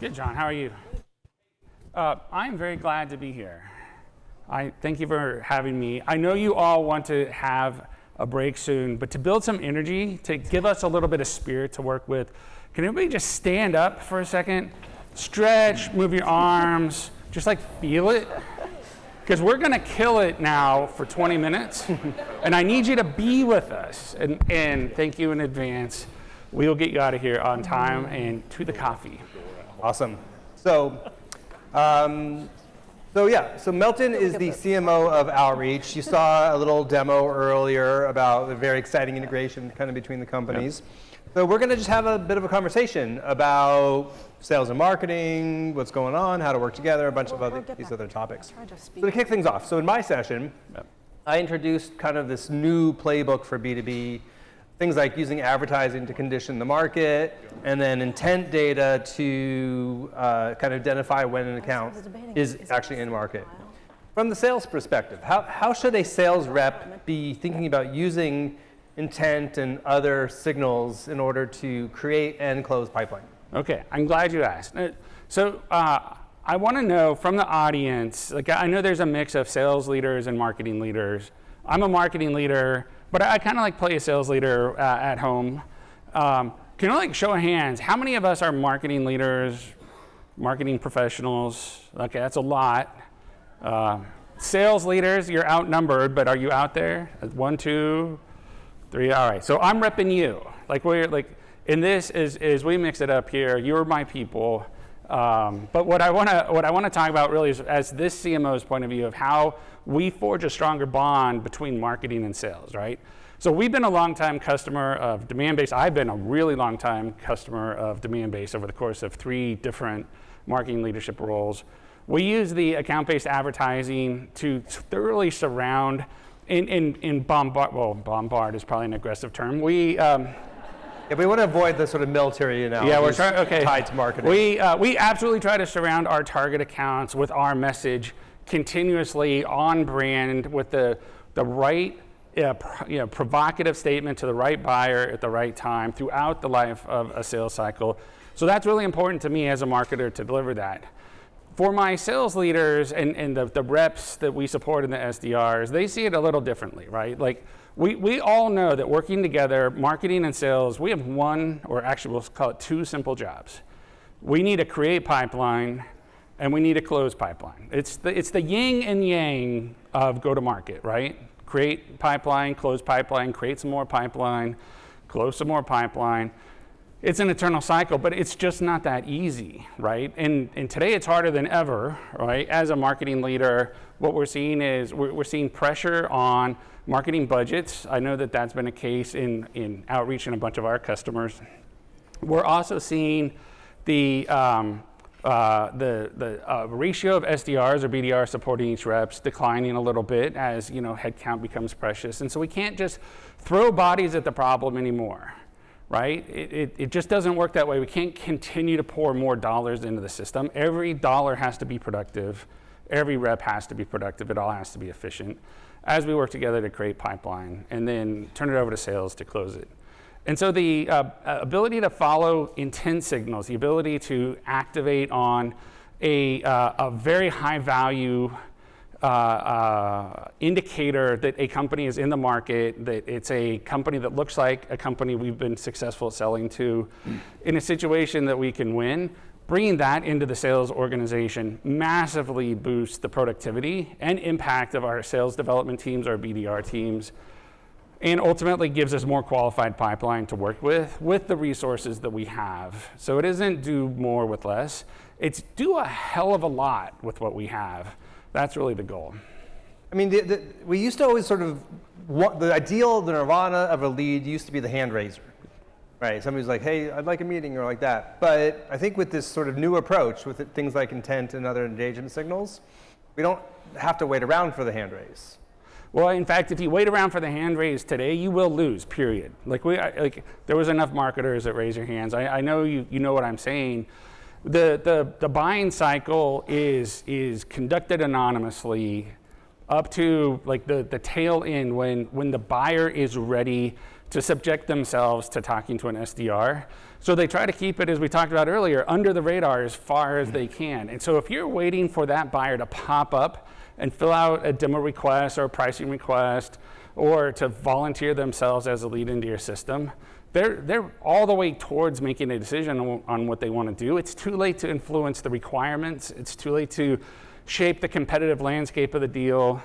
Good, John. How are you? I'm very glad to be here. I thank you for having me. I know you all want to have a break soon, but to build some energy, to give us a little bit of spirit to work with, can everybody just stand up for a second? Stretch, move your arms, just like feel it. Because we're gonna kill it now for 20 minutes, and I need you to be with us. And thank you in advance. We'll get you out of here on time and to the coffee. Awesome. So Melton is the CMO of Outreach. You saw a little demo earlier about the very exciting integration kind of between the companies. Yep. So we're going to just have a bit of a conversation about sales and marketing, what's going on, how to work together, a bunch of these other topics. So to kick things off, so in my session, I introduced kind of this new playbook for B2B, things like using advertising to condition the market, and then intent data to kind of identify when an account is actually in market. From the sales perspective, how should a sales rep be thinking about using intent and other signals in order to create and close pipeline? Okay, I'm glad you asked. So I want to know from the audience, like I know there's a mix of sales leaders and marketing leaders. I'm a marketing leader, but I kind of like play a sales leader at home. Can you like show of hands, how many of us are marketing leaders, marketing professionals? Okay, that's a lot. Sales leaders, you're outnumbered, but are you out there? 1, 2, 3, all right. So I'm repping you. Like we're like, in this is we mix it up here. You're my people. But what I want to talk about really is as this CMO's point of view of how we forge a stronger bond between marketing and sales, right? So we've been a long-time customer of Demandbase. I've been a really long-time customer of Demandbase over the course of 3 different marketing leadership roles. We use the account-based advertising to thoroughly surround in bombard. Well, bombard is probably an aggressive term. We want to avoid the sort of military analogies tied to marketing. We absolutely try to surround our target accounts with our message continuously on brand with the right provocative statement to the right buyer at the right time throughout the life of a sales cycle. So that's really important to me as a marketer to deliver that. For my sales leaders and the reps that we support in the SDRs, they see it a little differently, right? Like we all know that working together, marketing and sales, we have one, or actually we'll call it 2 simple jobs. We need to create pipeline and we need to close pipeline. It's the yin and yang of go-to-market, right? Create pipeline, close pipeline, create some more pipeline, close some more pipeline. It's an eternal cycle, but it's just not that easy, right? And today it's harder than ever, right? As a marketing leader, what we're seeing is we're seeing pressure on marketing budgets. I know that that's been a case in Outreach and a bunch of our customers. We're also seeing the ratio of SDRs or BDRs supporting each reps declining a little bit as headcount becomes precious. And so we can't just throw bodies at the problem anymore. Right? It just doesn't work that way. We can't continue to pour more dollars into the system. Every dollar has to be productive. Every rep has to be productive. It all has to be efficient as we work together to create pipeline and then turn it over to sales to close it. And so the ability to follow intent signals, the ability to activate on a very high value indicator that a company is in the market, that it's a company that looks like a company we've been successful selling to in a situation that we can win, bringing that into the sales organization massively boosts the productivity and impact of our sales development teams, our BDR teams, and ultimately gives us more qualified pipeline to work with the resources that we have. So it isn't do more with less, it's do a hell of a lot with what we have. That's really the goal. I mean, we used to always sort of, the ideal, the nirvana of a lead used to be the hand raiser, right? Somebody's like, hey, I'd like a meeting or like that. But I think with this sort of new approach, with things like intent and other engagement signals, we don't have to wait around for the hand raise. Well, in fact, if you wait around for the hand raise today, you will lose, period. Like there was enough marketers that raise your hands. I know you know what I'm saying. The buying cycle is conducted anonymously up to like the tail end when the buyer is ready to subject themselves to talking to an SDR. So they try to keep it, as we talked about earlier, under the radar as far as they can. And so if you're waiting for that buyer to pop up and fill out a demo request or a pricing request or to volunteer themselves as a lead into your system, they're all the way towards making a decision on what they want to do. It's too late to influence the requirements. It's too late to shape the competitive landscape of the deal.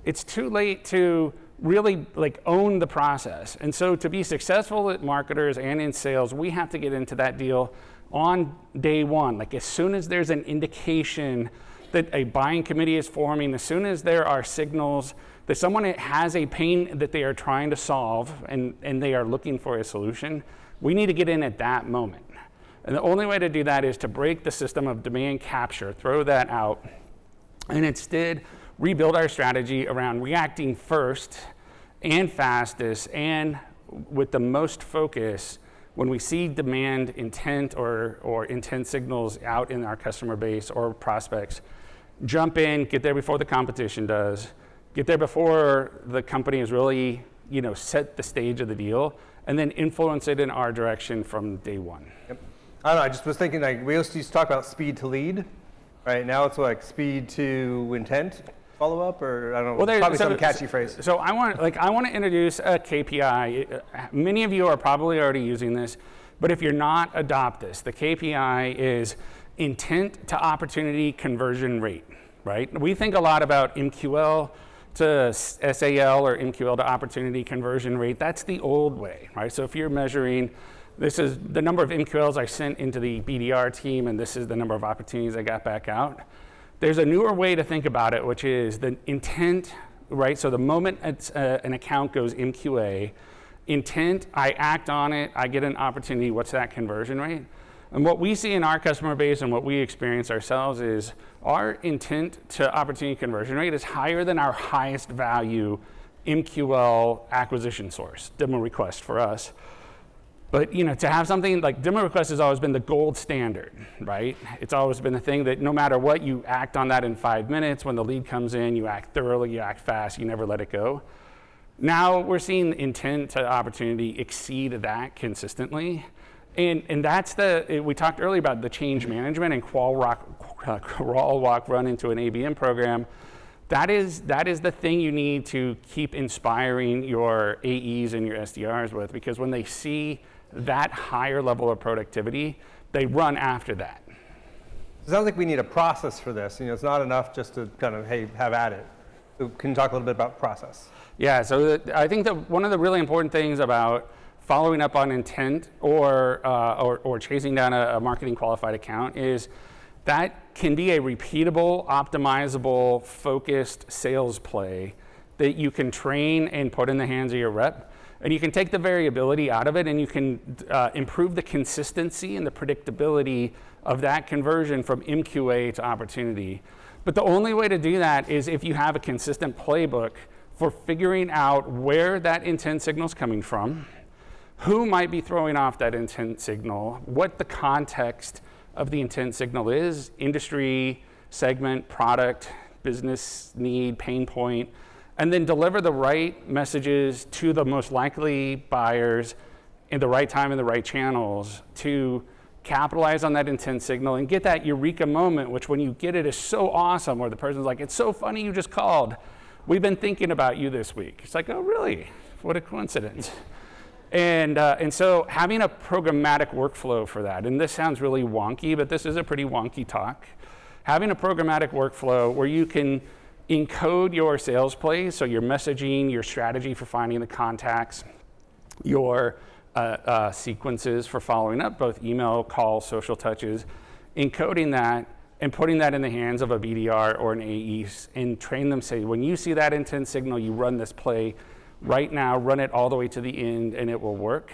It's too late to really own the process. And so to be successful at marketers and in sales, we have to get into that deal on day one. As soon as there's an indication that a buying committee is forming, as soon as there are signals that someone has a pain that they are trying to solve and they are looking for a solution, we need to get in at that moment. And the only way to do that is to break the system of demand capture, throw that out, and instead rebuild our strategy around reacting first and fastest and with the most focus when we see demand intent or intent signals out in our customer base or prospects. Jump in, get there before the competition does, get there before the company has really set the stage of the deal, and then influence it in our direction from day one. Yep. I don't know, I just was thinking we used to talk about speed to lead, right? Now it's speed to intent. Follow up, or I don't know, probably some catchy phrase. So I want to introduce a KPI. Many of you are probably already using this, but if you're not, adopt this. The KPI is intent to opportunity conversion rate, right? We think a lot about MQL to SAL or MQL to opportunity conversion rate. That's the old way, right? So if you're measuring, this is the number of MQLs I sent into the BDR team, and this is the number of opportunities I got back out. There's a newer way to think about it, which is the intent, right? So the moment an account goes MQA, intent, I act on it, I get an opportunity, what's that conversion rate? And what we see in our customer base and what we experience ourselves is our intent to opportunity conversion rate is higher than our highest value MQL acquisition source, demo request for us. But to have something like demo request has always been the gold standard, right? It's always been the thing that no matter what, you act on that in 5 minutes. When the lead comes in, you act thoroughly, you act fast, you never let it go. Now we're seeing intent to opportunity exceed that consistently. And that's we talked earlier about the change management and crawl, walk, run into an ABM program. That is the thing you need to keep inspiring your AEs and your SDRs with, because when they see that higher level of productivity, they run after that. It sounds like we need a process for this. It's not enough just to kind of, hey, have at it. So can you talk a little bit about process? Yeah, so I think that one of the really important things about following up on intent or chasing down a marketing qualified account is that can be a repeatable, optimizable, focused sales play that you can train and put in the hands of your rep. And you can take the variability out of it, and you can improve the consistency and the predictability of that conversion from MQA to opportunity. But the only way to do that is if you have a consistent playbook for figuring out where that intent signal is coming from, who might be throwing off that intent signal, what the context of the intent signal is, industry, segment, product, business need, pain point, and then deliver the right messages to the most likely buyers in the right time and the right channels to capitalize on that intent signal and get that eureka moment, which when you get it is so awesome, where the person's like, it's so funny you just called. We've been thinking about you this week. It's like, oh, really? What a coincidence. And so having a programmatic workflow for that, and this sounds really wonky, but this is a pretty wonky talk. Having a programmatic workflow where you can encode your sales plays, so your messaging, your strategy for finding the contacts, your sequences for following up, both email, call, social touches, encoding that and putting that in the hands of a BDR or an AE and train them, say, when you see that intent signal, you run this play right now, run it all the way to the end, and it will work.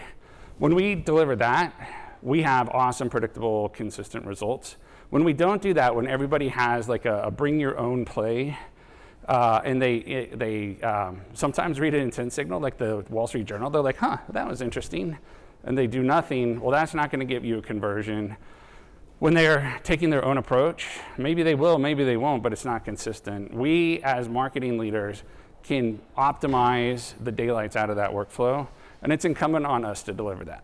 When we deliver that, we have awesome, predictable, consistent results. When we don't do that, when everybody has like a bring your own play, and they sometimes read an intent signal, like the Wall Street Journal, they're like, huh, that was interesting, and they do nothing, well, that's not gonna give you a conversion. When they're taking their own approach, maybe they will, maybe they won't, but it's not consistent. We, as marketing leaders, can optimize the daylights out of that workflow, and it's incumbent on us to deliver that.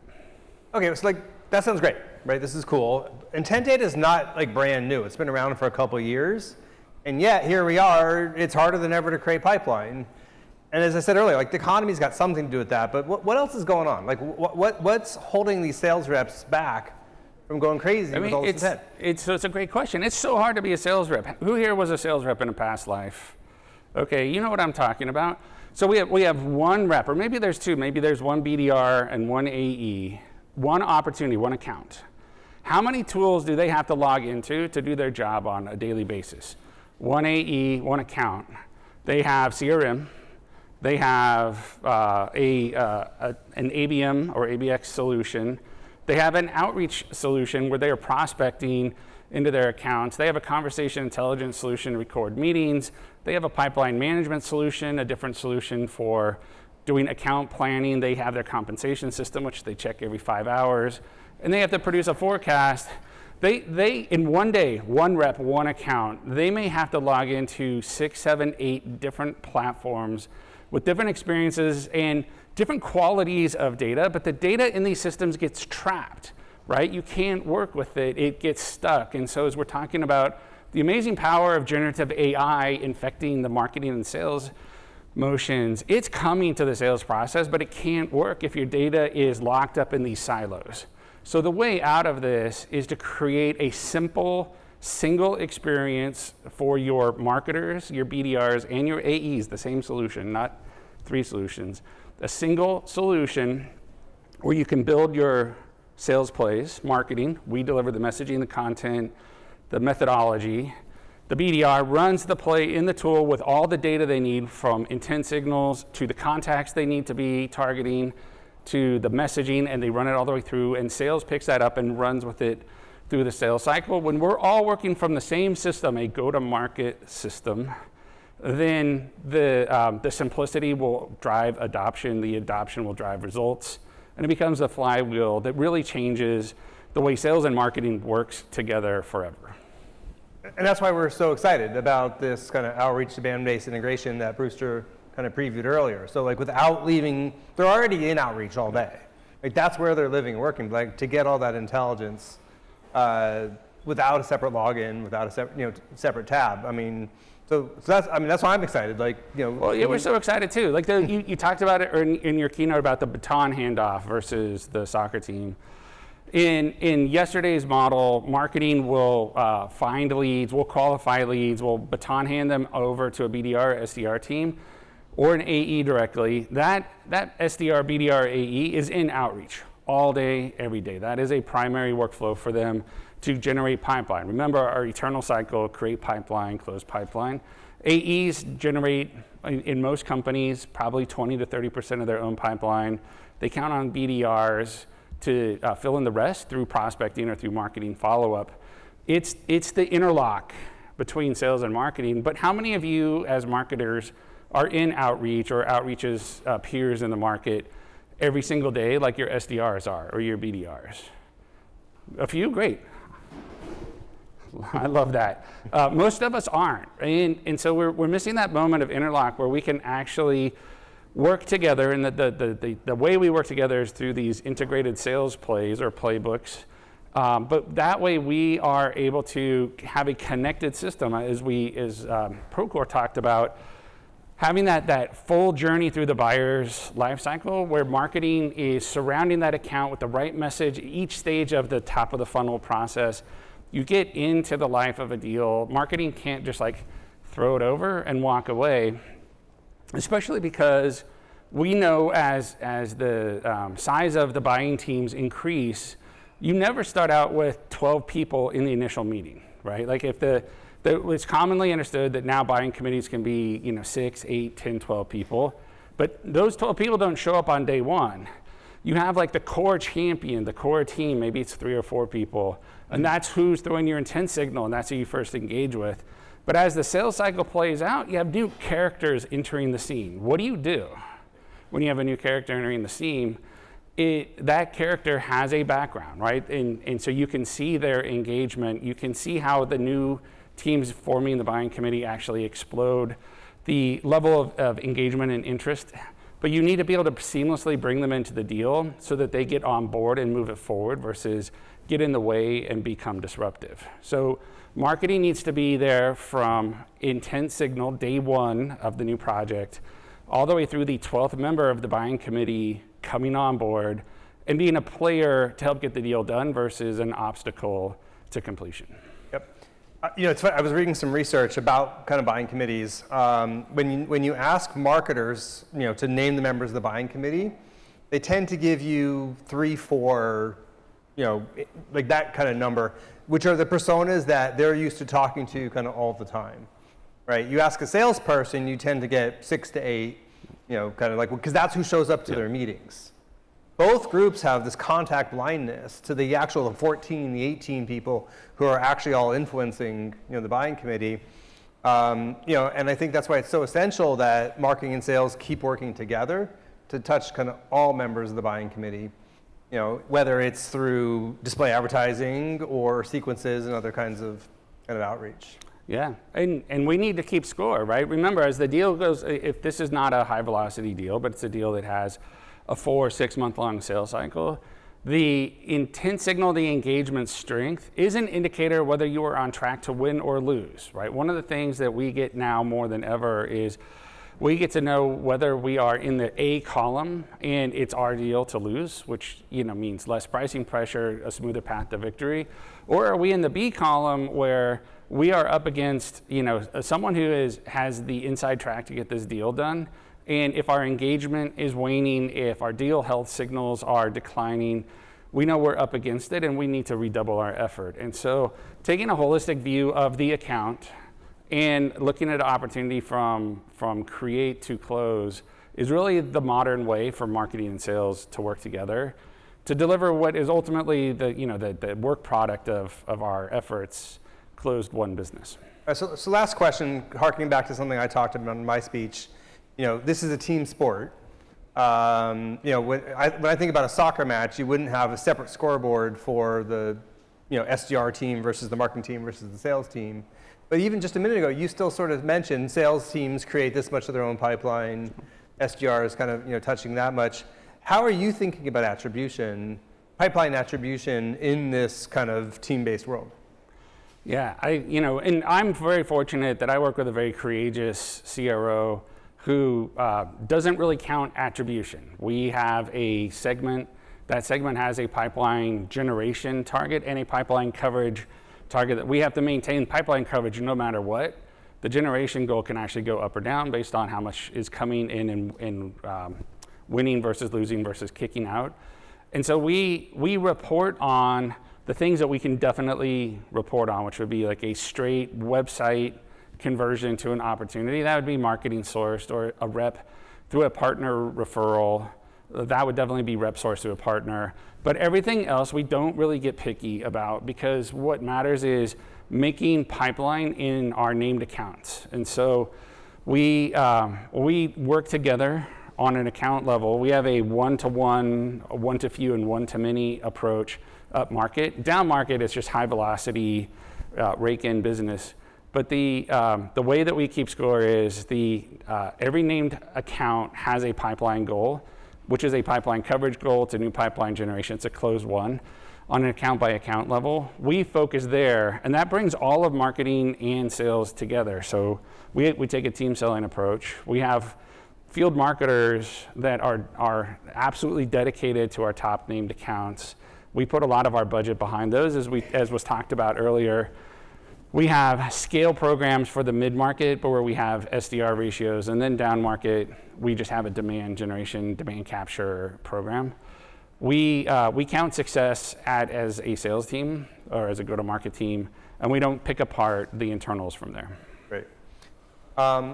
Okay, so that sounds great, right? This is cool. Intent data is not like brand new. It's been around for a couple of years. And yet here we are, it's harder than ever to create pipeline. And as I said earlier, like the economy's got something to do with that, but what else is going on? Like what's holding these sales reps back from going crazy with all this intent? It's a great question. It's so hard to be a sales rep. Who here was a sales rep in a past life? Okay, you know what I'm talking about. So we have one rep, or maybe there's two, maybe there's one BDR and one AE, one opportunity, one account. How many tools do they have to log into to do their job on a daily basis? One AE, one account. They have CRM. They have an ABM or ABX solution. They have an outreach solution where they are prospecting into their accounts. They have a conversation intelligence solution to record meetings. They have a pipeline management solution, a different solution for doing account planning. They have their compensation system, which they check every 5 hours. And they have to produce a forecast. They in one day, one rep, one account, they may have to log into 6, 7, 8 different platforms with different experiences and different qualities of data, but the data in these systems gets trapped, right? You can't work with it, it gets stuck. And so as we're talking about the amazing power of generative AI infecting the marketing and sales motions, it's coming to the sales process, but it can't work if your data is locked up in these silos. So the way out of this is to create a simple, single experience for your marketers, your BDRs, and your AEs, the same solution, not 3 solutions. A single solution where you can build your sales plays, marketing. We deliver the messaging, the content, the methodology. The BDR runs the play in the tool with all the data they need, from intent signals to the contacts they need to be targeting to the messaging, and they run it all the way through, and sales picks that up and runs with it through the sales cycle. When we're all working from the same system, a go-to-market system, then the simplicity will drive adoption, the adoption will drive results, and it becomes a flywheel that really changes the way sales and marketing works together forever. And that's why we're so excited about this kind of outreach demand-based integration that Brewster kind of previewed earlier. So like without leaving, they're already in outreach all day. Like that's where they're living and working, like to get all that intelligence without a separate login, without a separate tab. I mean, so that's why I'm excited. Like, Well, yeah, we're so excited too. Like you talked about it in your keynote about the baton handoff versus the soccer team. In yesterday's model, marketing will find leads, will qualify leads, will baton hand them over to a BDR, SDR team, or an AE directly. That SDR, BDR, AE is in outreach all day, every day. That is a primary workflow for them to generate pipeline. Remember our eternal cycle: create pipeline, close pipeline. AEs generate, in most companies, probably 20 to 30% of their own pipeline. They count on BDRs to fill in the rest through prospecting or through marketing follow-up. It's the interlock between sales and marketing, but how many of you as marketers are in outreach or outreach's peers in the market every single day like your SDRs are or your BDRs? A few? Great. I love that. Most of us aren't, and so we're missing that moment of interlock where we can actually work together, and the way we work together is through these integrated sales plays or playbooks. But that way we are able to have a connected system, as Procore talked about, having that full journey through the buyer's life cycle, where marketing is surrounding that account with the right message each stage of the top of the funnel process. You get into the life of a deal. Marketing can't just like throw it over and walk away, especially because we know as the size of the buying teams increase, you never start out with 12 people in the initial meeting, right? Like if it's commonly understood that now buying committees can be 6, 8, 10, 12 people, but those 12 people don't show up on day one. You have like the core champion, the core team, maybe it's 3 or 4 people, and that's who's throwing your intent signal, and that's who you first engage with. But as the sales cycle plays out, you have new characters entering the scene. What do you do when you have a new character entering the scene? That character has a background, right? And so you can see their engagement. You can see how the new teams forming the buying committee actually explode the level of engagement and interest. but you need to be able to seamlessly bring them into the deal so that they get on board and move it forward versus get in the way and become disruptive. So marketing needs to be there from intent signal, day one of the new project, all the way through the 12th member of the buying committee coming on board and being a player to help get the deal done versus an obstacle to completion. Yep. It's funny, I was reading some research about kind of buying committees. When you ask marketers, to name the members of the buying committee, they tend to give you 3, 4, like that kind of number, which are the personas that they're used to talking to kind of all the time, right? You ask a salesperson, you tend to get 6 to 8, kind of like, because that's who shows up to their meetings. Both groups have this contact blindness to the 14, the 18 people who are actually all influencing, the buying committee. And I think that's why it's so essential that marketing and sales keep working together to touch kind of all members of the buying committee, whether it's through display advertising or sequences and other kinds of outreach. Yeah, and we need to keep score, right? Remember, as the deal goes, if this is not a high velocity deal, but it's a deal that has a 4 or 6 month long sales cycle, the intent signal, the engagement strength is an indicator whether you are on track to win or lose, right? One of the things that we get now more than ever is we get to know whether we are in the A column and it's our deal to lose, which means less pricing pressure, a smoother path to victory, or are we in the B column where we are up against someone who has the inside track to get this deal done. And if our engagement is waning, if our deal health signals are declining, we know we're up against it and we need to redouble our effort. And so taking a holistic view of the account and looking at an opportunity from create to close is really the modern way for marketing and sales to work together to deliver what is ultimately the work product of our efforts, closed one business. All right, so last question, harkening back to something I talked about in my speech. This is a team sport. When I think about a soccer match, you wouldn't have a separate scoreboard for the SDR team versus the marketing team versus the sales team. But even just a minute ago, you still sort of mentioned sales teams create this much of their own pipeline. SDR is kind of touching that much. How are you thinking about attribution, pipeline attribution in this kind of team-based world? Yeah, and I'm very fortunate that I work with a very courageous CRO who doesn't really count attribution. We have a segment, that segment has a pipeline generation target and a pipeline coverage target that we have to maintain pipeline coverage no matter what. The generation goal can actually go up or down based on how much is coming in and winning versus losing versus kicking out. And so we report on the things that we can definitely report on, which would be like a straight website conversion to an opportunity. That would be marketing sourced, or a rep through a partner referral. That would definitely be rep sourced to a partner. But everything else we don't really get picky about, because what matters is making pipeline in our named accounts. And so we work together on an account level. We have a one-to-one, a one-to-few, and one-to-many approach up market. Down market, it's just high velocity, rake-in business. But the way that we keep score is every named account has a pipeline goal, which is a pipeline coverage goal. It's a new pipeline generation. It's a closed one on an account by account level. We focus there, and that brings all of marketing and sales together. So we take a team selling approach. We have field marketers that are absolutely dedicated to our top named accounts. We put a lot of our budget behind those, as was talked about earlier. We have scale programs for the mid-market, but where we have SDR ratios, and then down market, we just have a demand generation, demand capture program. We count success as a sales team or as a go-to-market team, and we don't pick apart the internals from there. Great.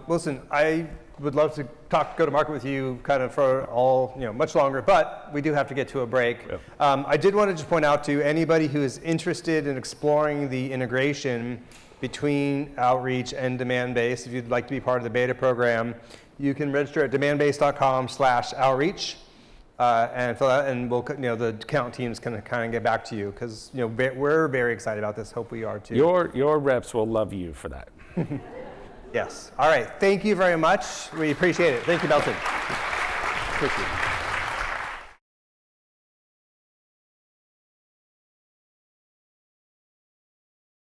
Listen, I would love to talk go-to-market with you kind of for much longer, but we do have to get to a break. Yep. I did want to just point out to anybody who is interested in exploring the integration between Outreach and Demandbase, if you'd like to be part of the beta program, you can register at demandbase.com/outreach and fill out, and we'll, the account team's can kind of get back to you, because we're very excited about this. Hope we are too. Your reps will love you for that. Yes. All right. Thank you very much. We appreciate it. Thank you, Melton. Appreciate it.